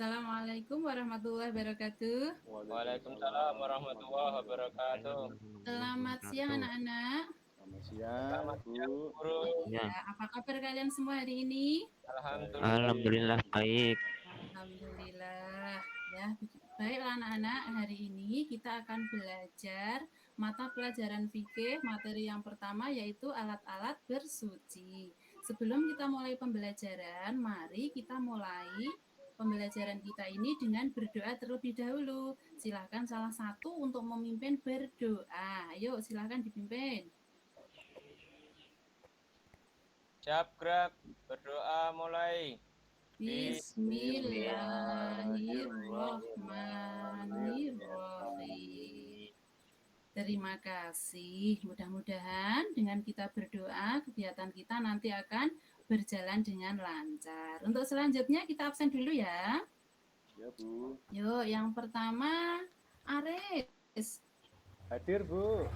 Assalamualaikum warahmatullahi wabarakatuh. Waalaikumsalam warahmatullahi wabarakatuh. Selamat siang anak-anak. Selamat siang, Selamat siang, Bu. guru. Ya, apa kabar kalian semua hari ini? Alhamdulillah. Baik. Alhamdulillah baik. Alhamdulillah. Ya, baiklah anak-anak, hari ini kita akan belajar mata pelajaran fikih. Materi yang pertama yaitu alat-alat bersuci. Sebelum kita mulai pembelajaran, mari kita mulai pembelajaran kita ini dengan berdoa terlebih dahulu. Silakan salah satu untuk memimpin berdoa. Ayo, silakan dipimpin. Siap gerak, berdoa mulai. Bismillahirrahmanirrahim. Terima kasih. Mudah-mudahan dengan kita berdoa, kegiatan kita nanti akan berjalan dengan lancar. Untuk selanjutnya kita absen dulu ya. Ya, Bu. Yuk, yang pertama Aris. Hadir, Bu.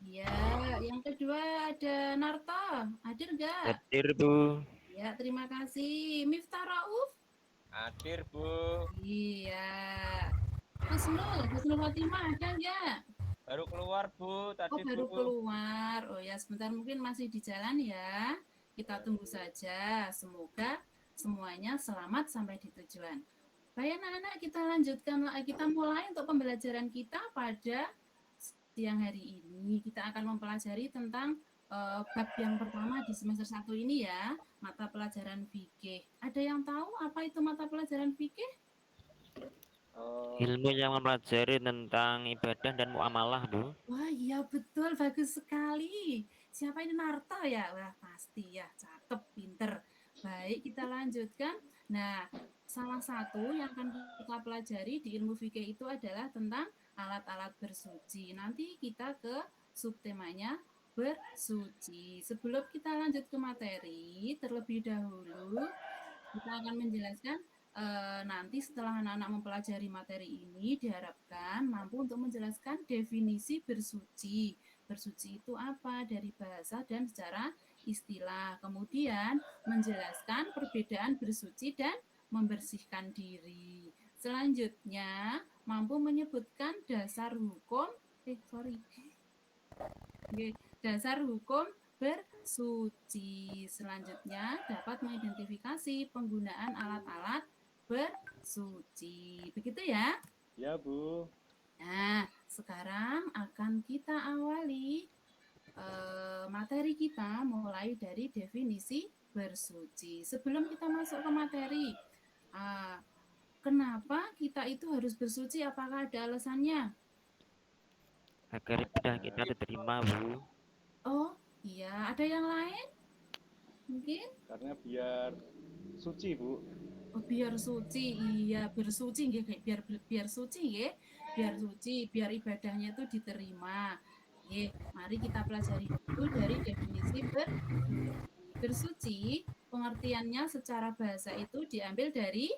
Ya, yang kedua ada Narto. Hadir nggak? Hadir Bu. Ya, terima kasih. Miftah Rauf. Hadir, Bu. Iya. Husnul Khotimah ada nggak? Baru keluar, Bu. Tadi, baru Bu. keluar. Oh ya, sebentar mungkin masih di jalan ya. Kita tunggu saja. Semoga semuanya selamat sampai di tujuan. Baik anak-anak, kita lanjutkan. Kita mulai untuk pembelajaran kita pada siang hari ini. Kita akan mempelajari tentang bab yang pertama di semester 1 ini ya, mata pelajaran fikih. Ada yang tahu apa itu mata pelajaran fikih? Ilmu yang mempelajari tentang ibadah dan muamalah, Bu. Wah iya betul, bagus sekali. Siapa ini Narto ya? Wah pasti ya, cakep, pinter. Baik, kita lanjutkan. Nah, salah satu yang akan kita pelajari di ilmu fikih itu adalah tentang alat-alat bersuci. Nanti kita ke subtemanya bersuci. Sebelum kita lanjut ke materi, terlebih dahulu kita akan menjelaskan nanti setelah anak-anak mempelajari materi ini diharapkan mampu untuk menjelaskan definisi bersuci. Bersuci itu apa dari bahasa dan secara istilah. Kemudian menjelaskan perbedaan bersuci dan membersihkan diri. Selanjutnya mampu menyebutkan dasar hukum dasar hukum bersuci. Selanjutnya dapat mengidentifikasi penggunaan alat-alat bersuci. Begitu ya? Ya, Bu. Nah, sekarang akan kita awali materi kita mulai dari definisi bersuci. Sebelum kita masuk ke materi, kenapa kita itu harus bersuci? Apakah ada alasannya? Agar ibadah kita diterima, Bu. Oh, iya. Ada yang lain? Mungkin? Karena biar suci, Bu. Oh, biar suci, iya bersuci nggih, biar suci nggih, biar suci, biar ibadahnya itu diterima. Nggih, mari kita pelajari dulu dari definisi bersuci. Bersuci, pengertiannya secara bahasa itu diambil dari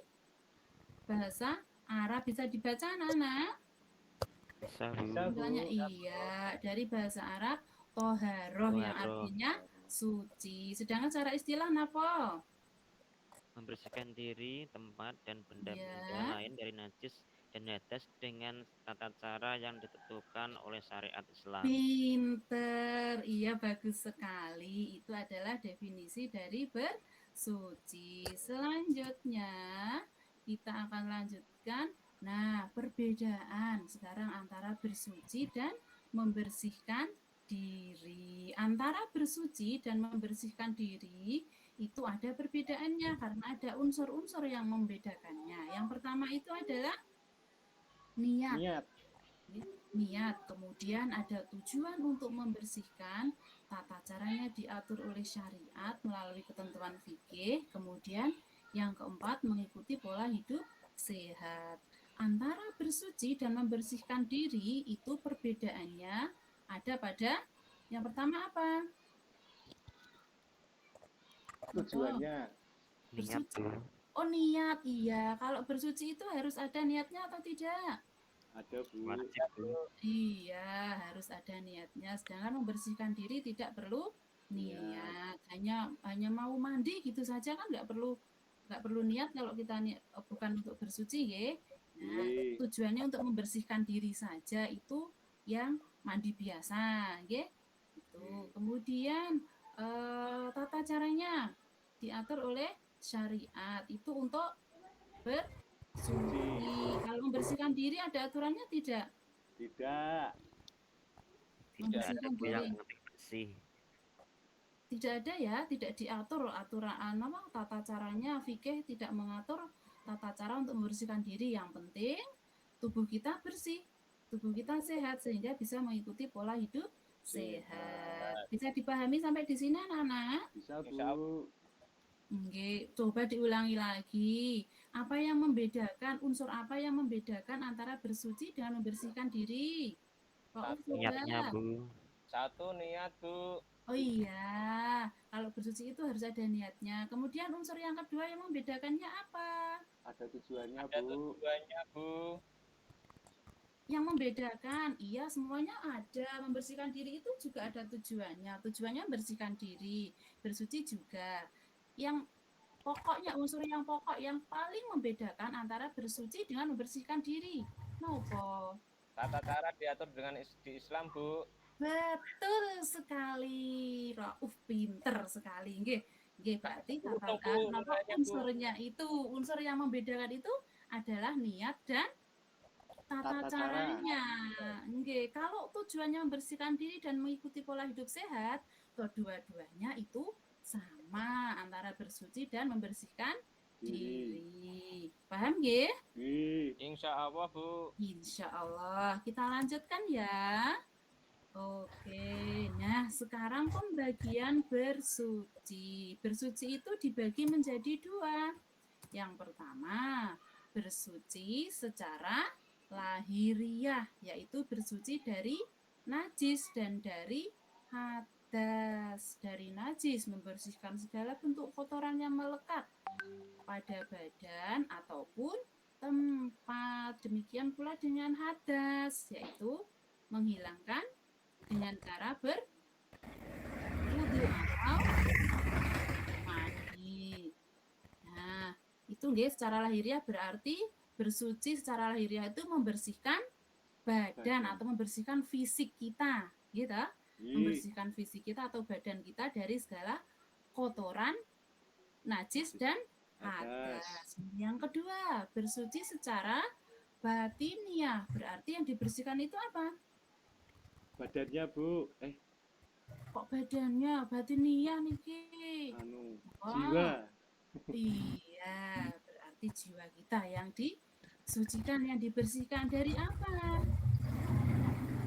bahasa Arab. Bisa dibaca anak-anak? Bisa, Bu. Bisa, Bu. Iya, dari bahasa Arab toharoh yang Toharoh. artinya suci. Sedangkan secara istilah napa? Membersihkan diri, tempat, dan benda-benda Ya. lain dari najis dan hadas dengan tata cara yang ditentukan oleh syariat Islam. Pinter, iya bagus sekali. Itu adalah definisi dari bersuci. Selanjutnya kita akan lanjutkan. Nah, perbedaan sekarang antara bersuci dan membersihkan diri. Antara bersuci dan membersihkan diri itu ada perbedaannya karena ada unsur-unsur yang membedakannya. Yang pertama itu adalah niat. Niat, kemudian ada tujuan untuk membersihkan, tata caranya diatur oleh syariat melalui ketentuan fikih, kemudian yang keempat mengikuti pola hidup sehat. Antara bersuci dan membersihkan diri itu perbedaannya ada pada yang pertama apa? Tujuannya. Niat, Bersuci. Bu. Oh niat, iya. Kalau bersuci itu harus ada niatnya atau tidak? Ada, Bu. Wajib, Bu. Iya, harus ada niatnya. Sedangkan membersihkan diri tidak perlu niat. Hanya mau mandi gitu saja kan nggak perlu nggak perlu niat kalau kita bukan untuk bersuci ya. Nah, Nggih. tujuannya untuk membersihkan diri saja itu yang mandi biasa, ya. Itu. Kemudian tata caranya diatur oleh syariat itu untuk bersuci. Kalau membersihkan diri ada aturannya tidak? Tidak. Tidak ada, Membersihkan Bu, yang diri. penting bersih. Tidak ada ya, tidak diatur aturan apa tata caranya. Fikih tidak mengatur tata cara untuk membersihkan diri. Yang penting tubuh kita bersih, tubuh kita sehat sehingga bisa mengikuti pola hidup sehat. Bisa dipahami sampai di sini anak-anak? Bisa, Bisa, Bu. Oke, coba diulangi lagi. Apa yang membedakan, unsur apa yang membedakan antara bersuci dengan membersihkan diri? Pak Uf, Satu. Niatnya, coba. Bu. Satu niat, Bu. Oh iya, kalau bersuci itu harus ada niatnya. Kemudian unsur yang kedua yang membedakannya apa? Ada tujuannya, Ada Bu. tujuannya, Bu. Yang membedakan, iya semuanya ada. Membersihkan diri itu juga ada tujuannya. Tujuannya membersihkan diri, bersuci juga. Yang pokoknya unsur yang pokok yang paling membedakan antara bersuci dengan membersihkan diri. Nopo? Tata cara diatur dengan di Islam, Bu. Betul sekali. Rauf pinter sekali. Nggih. Nggih, berarti Dong, Bu, mulainya, Bu. unsurnya itu, unsur yang membedakan itu adalah niat dan tata Tata cara. caranya. Nggih, kalau tujuannya membersihkan diri dan mengikuti pola hidup sehat, kedua-duanya itu sama antara bersuci dan membersihkan diri. Paham nggih? Nggih. Insya Allah, Bu. Insya Allah. Kita lanjutkan ya. Oke, nah sekarang pembagian bersuci. Bersuci itu dibagi menjadi dua. Yang pertama, bersuci secara lahiriah, yaitu bersuci dari najis dan dari hadas. Dari najis, membersihkan segala bentuk kotoran yang melekat pada badan ataupun tempat. Demikian pula dengan hadas, yaitu menghilangkan dengan cara berwudu atau mandi. Nah, itu nggih secara lahiriah berarti bersuci secara lahiriah itu membersihkan badan atau membersihkan fisik kita, gitu. Nggih. Membersihkan fisik kita atau badan kita dari segala kotoran, najis dan hadas. Yang kedua, bersuci secara batiniah. Berarti yang dibersihkan itu apa? Badannya, Bu. Kok badannya batiniah niki? Jiwa. Iya, berarti jiwa kita yang disucikan, yang dibersihkan dari apa?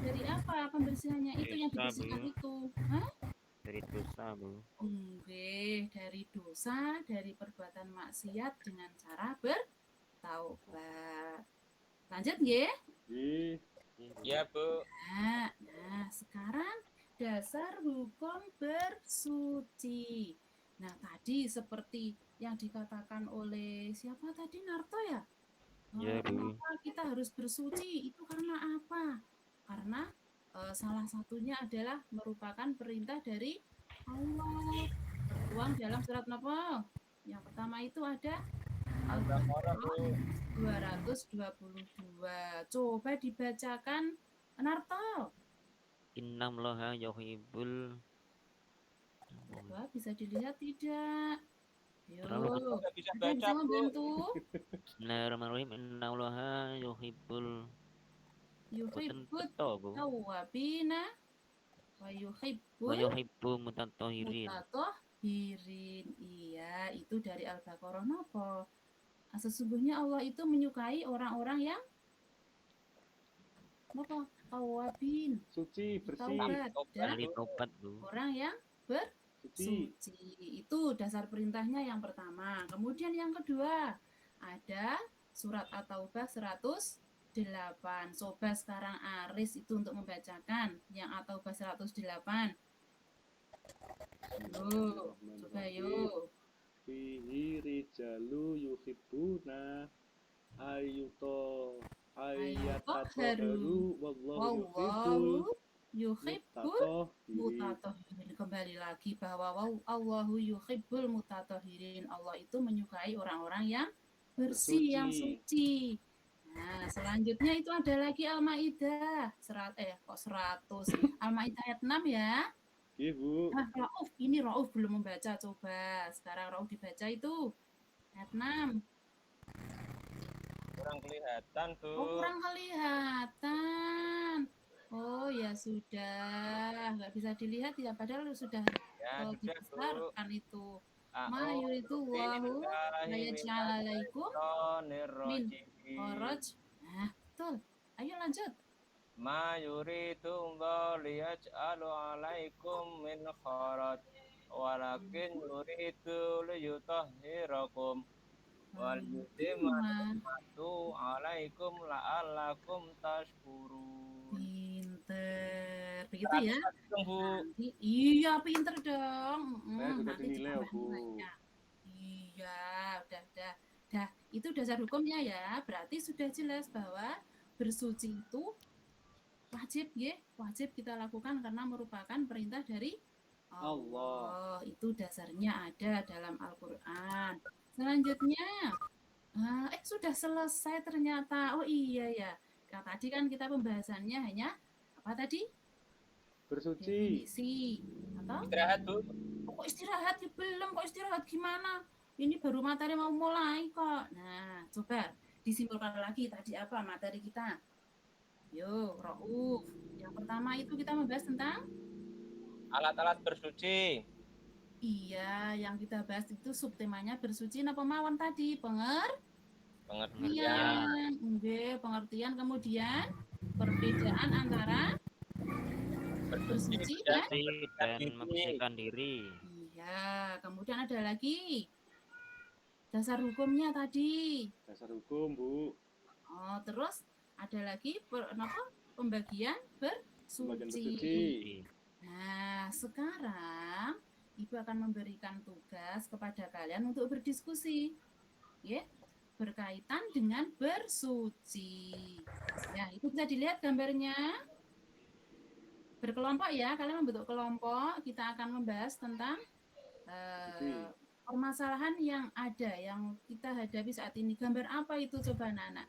Dari apa pembersihannya itu yang Dosa, dibersihkan Bu. itu? Hah? Dari dosa, Bu. Nggih, dari dosa, dari perbuatan maksiat dengan cara bertaubat. Lanjut nggih? Nggih. Ya, Bu. Nah, sekarang dasar hukum bersuci. Nah, tadi seperti yang dikatakan oleh siapa tadi, Narto ya? Iya, Bu. Kenapa kita harus bersuci? Itu karena apa? Karena salah satunya adalah merupakan perintah dari Allah. Tertuang dalam surat apa? Yang pertama itu ada Al-Baqarah, Bu. 222. Coba dibacakan, Narto. Innallaha yuhibbul. Coba bisa dilihat tidak? Terlalu Yo, Nggak bisa ada yang bisa baca, Bu. membantu? Bismillahirrahmanirrahim. Innallaha yuhibbul. Boten Yuhibbut beto, Bu. tawabina wa Wa yuhibbul yuhibbu mutatahhirin. mutatahhirin. Iya, itu dari Al-Baqarah nopo? Sesungguhnya Allah itu menyukai orang-orang yang nopo? Tawabin, Suci, bersih. taubat, dan Ahli taubat, Bu. orang yang Suci. bersuci. Itu dasar perintahnya yang pertama. Kemudian yang kedua, ada surat At-Taubah 108. Coba sekarang Aris itu untuk membacakan yang At-Taubah 108. Yuk, coba yuk. Fihi rijalu yuhibbuna ayyuto ayyatataharu wallahu yuhibbul Wallahu yuhibbul mutatahhirin. mutatahhirin. kembali lagi bahwa Allahu yuhibbul mutatahhirin. Allah itu menyukai orang-orang yang bersih, yang Bersuci. suci. Nah, selanjutnya itu ada lagi Al-Maidah. 100. Al-Maidah ayat 6 ya. Iya, Bu. Nah, Rauf, ini Rauf belum membaca. Coba sekarang Rauf dibaca itu. Ayat 6. Kurang kelihatan, Bu. Oh, kurang kelihatan. Oh, ya sudah. Nggak bisa dilihat ya, padahal sudah Ya, sudah, Bu. dibesarkan itu. Ma A'udzu yuridu wahu billahi layaj'alalaikum min minasyaitonirrajim. kharaj. Nah, betul. Ayo lanjut. Ma yuridu Allah liyaj'alu 'alaikum min kharaj walakin yuridu liyutahhirakum wal yutimma ni'matahu 'alaikum la'allakum tashkurun. Pinter. Begitu ya. Dong, Bu. Nanti, iya pinter dong. Saya sudah Nanti dinilai, ditambah Bu. nilainya. Iya, udah. Itu dasar hukumnya ya. Berarti sudah jelas bahwa bersuci itu wajib ya, wajib kita lakukan karena merupakan perintah dari Allah. Itu dasarnya ada dalam Al-Qur'an. Selanjutnya, sudah selesai ternyata. Oh iya ya. Tadi kan kita pembahasannya hanya apa tadi? Bersuci. Definisi atau Istirahat, Bu. kok istirahat ya belum, kok istirahat gimana? Ini baru materi mau mulai kok. Nah, coba disimpulkan lagi tadi apa materi kita. Yo, Rauf. Yang pertama itu kita membahas tentang Alat-alat bersuci. iya, yang kita bahas itu subtemanya bersuci apa mawon tadi? Pengertian. Pengertian, kemudian perbedaan antara bersuci dan membersihkan diri. iya, kemudian ada lagi dasar hukumnya tadi. Dasar hukum, Bu. Oh, terus ada lagi pembagian Pembagian bersuci. bersuci. Nah, sekarang Ibu akan memberikan tugas kepada kalian untuk berdiskusi. Ya, berkaitan dengan bersuci. Ya, itu bisa dilihat gambarnya. Berkelompok ya, kalian membentuk kelompok. Kita akan membahas tentang permasalahan yang ada, yang kita hadapi saat ini. Gambar apa itu coba anak-anak?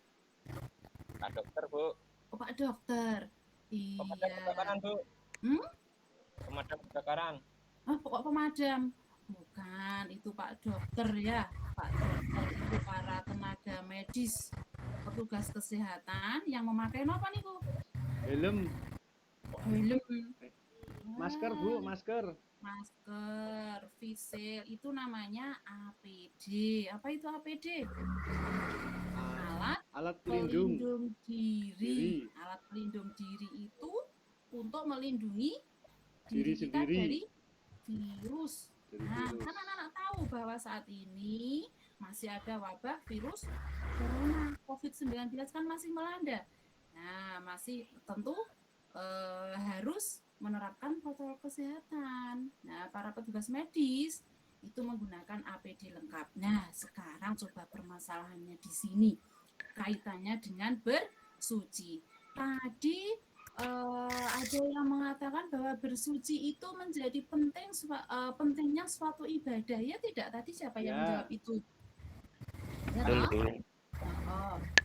Pak dokter, Bu. Oh, Pak dokter. Pemadam Iya. kebakaran, Bu. Pemadam kebakaran. Oh, pokok pemadam. Bukan, itu Pak dokter ya. Pak dokter itu para tenaga medis, petugas kesehatan yang memakai apa nih, Bu? Helm. Helm. Masker, Bu, masker. Masker, face itu namanya APD. Apa itu APD? Alat pelindung diri. Alat pelindung diri itu untuk melindungi diri kita sendiri dari virus. Nah, kan anak-anak tahu bahwa saat ini masih ada wabah virus corona COVID-19 kan masih melanda. Nah, masih tentu harus menerapkan protokol kesehatan. Nah, para petugas medis itu menggunakan APD lengkap. Nah, sekarang coba permasalahannya di sini kaitannya dengan bersuci. Tadi ada yang mengatakan bahwa bersuci itu menjadi pentingnya suatu ibadah. Ya tidak? Tadi siapa yang menjawab itu? Ya,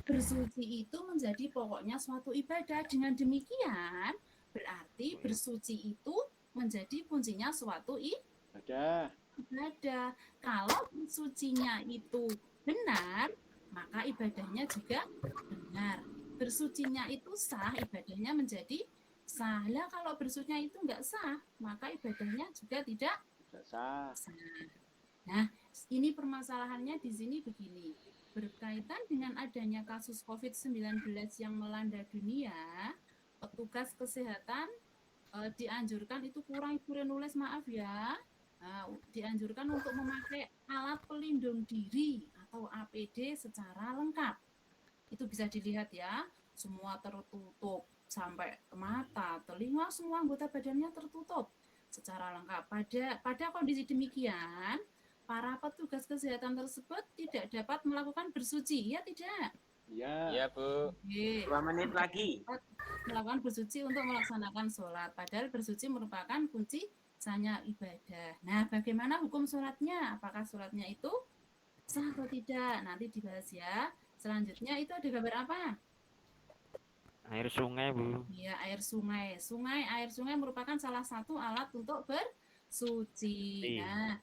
bersuci itu menjadi pokoknya suatu ibadah. Dengan demikian, berarti bersuci itu menjadi kuncinya suatu ibadah. Kalau bersucinya itu benar, maka ibadahnya juga benar. Bersucinya itu sah, ibadahnya menjadi sah. Lah kalau bersucinya itu enggak sah, maka ibadahnya juga tidak sah. Nah, ini permasalahannya di sini begini. Berkaitan dengan adanya kasus COVID-19 yang melanda dunia, petugas kesehatan dianjurkan itu kurang Ibu nulis maaf ya. Dianjurkan untuk memakai alat pelindung diri atau APD secara lengkap. Itu bisa dilihat ya, semua tertutup sampai mata, telinga, semua anggota badannya tertutup secara lengkap. Pada kondisi demikian, para petugas kesehatan tersebut tidak dapat melakukan bersuci, ya tidak? Iya, Bu. Oke. 2 menit lagi. Melakukan bersuci untuk melaksanakan sholat. Padahal bersuci merupakan kunci sahnya ibadah. Nah, bagaimana hukum sholatnya? Apakah sholatnya itu sah atau tidak? Nanti dibahas ya. Selanjutnya itu ada gambar apa? Air sungai, Bu. Iya, air sungai. Air sungai merupakan salah satu alat untuk bersuci. Nah,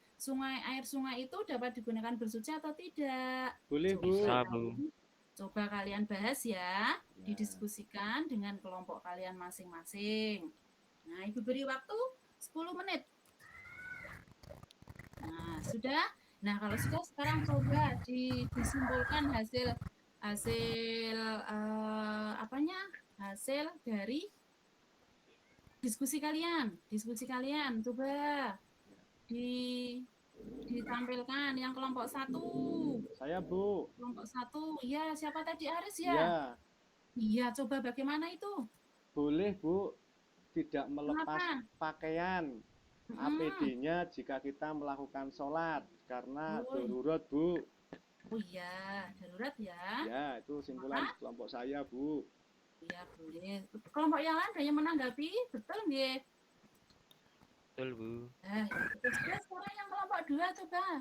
air sungai itu dapat digunakan bersuci atau tidak? Boleh, Bu. Bisa, Bu. Coba kalian bahas ya, didiskusikan dengan kelompok kalian masing-masing. Nah, Ibu beri waktu 10 menit. Nah, sudah? Nah, kalau sudah sekarang coba disimpulkan hasil hasil dari diskusi kalian coba ditampilkan yang kelompok 1. Saya, Bu. Kelompok 1, ya, siapa tadi? Aris ya? Iya. Iya, coba bagaimana itu? Boleh, Bu, tidak melepas pakaian APD-nya jika kita melakukan sholat karena darurat, Bu. Oh iya, darurat ya. Ya, itu simpulan kelompok saya, Bu. Iya, boleh. Kelompok yang lain ada yang menanggapi? Betul nggih? Betul, Bu. Sekarang yang kelompok 2 coba.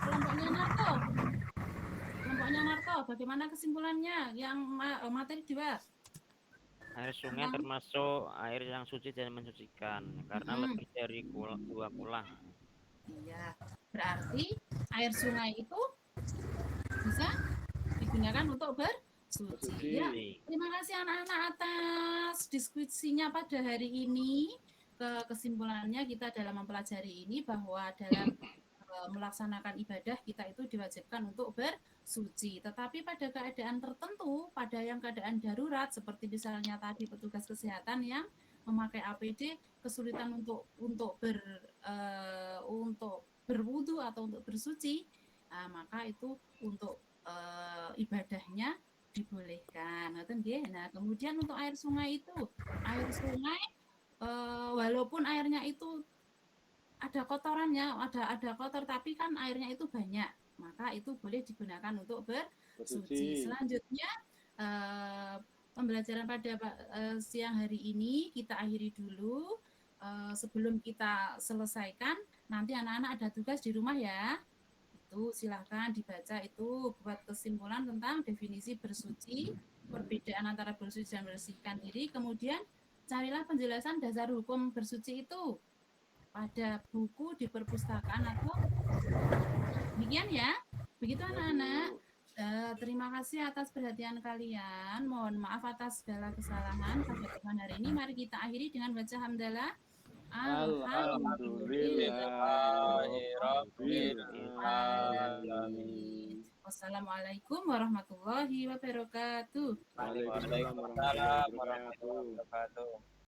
Kelompoknya Narto, bagaimana kesimpulannya? Yang materi 2. Air sungai termasuk air yang suci dan mensucikan karena lebih dari 2 kula. Iya, berarti air sungai itu bisa digunakan untuk bersuci. Ya, terima kasih anak-anak atas diskusinya pada hari ini. Kesimpulannya kita dalam mempelajari ini bahwa dalam melaksanakan ibadah kita itu diwajibkan untuk bersuci. Tetapi pada keadaan tertentu, pada yang keadaan darurat seperti misalnya tadi petugas kesehatan yang memakai APD kesulitan untuk berwudu atau untuk bersuci, maka itu untuk ibadahnya dibolehkan. Nah, kemudian untuk air sungai walaupun airnya itu ada kotorannya, ada kotor, tapi kan airnya itu banyak, maka itu boleh digunakan untuk bersuci. Selanjutnya pembelajaran pada siang hari ini kita akhiri dulu. Sebelum kita selesaikan, nanti anak-anak ada tugas di rumah ya. Itu silahkan dibaca itu buat kesimpulan tentang definisi bersuci, perbedaan antara bersuci dan membersihkan diri, kemudian carilah penjelasan dasar hukum bersuci itu pada buku di perpustakaan atau demikian ya. Begitu anak-anak. Terima kasih atas perhatian kalian. Mohon maaf atas segala kesalahan pada teman hari ini. Mari kita akhiri dengan baca hamdalah. Alhamdulillahirrahmanirrahim. Wassalamualaikum warahmatullahi wabarakatuh. Waalaikumsalam warahmatullahi wabarakatuh.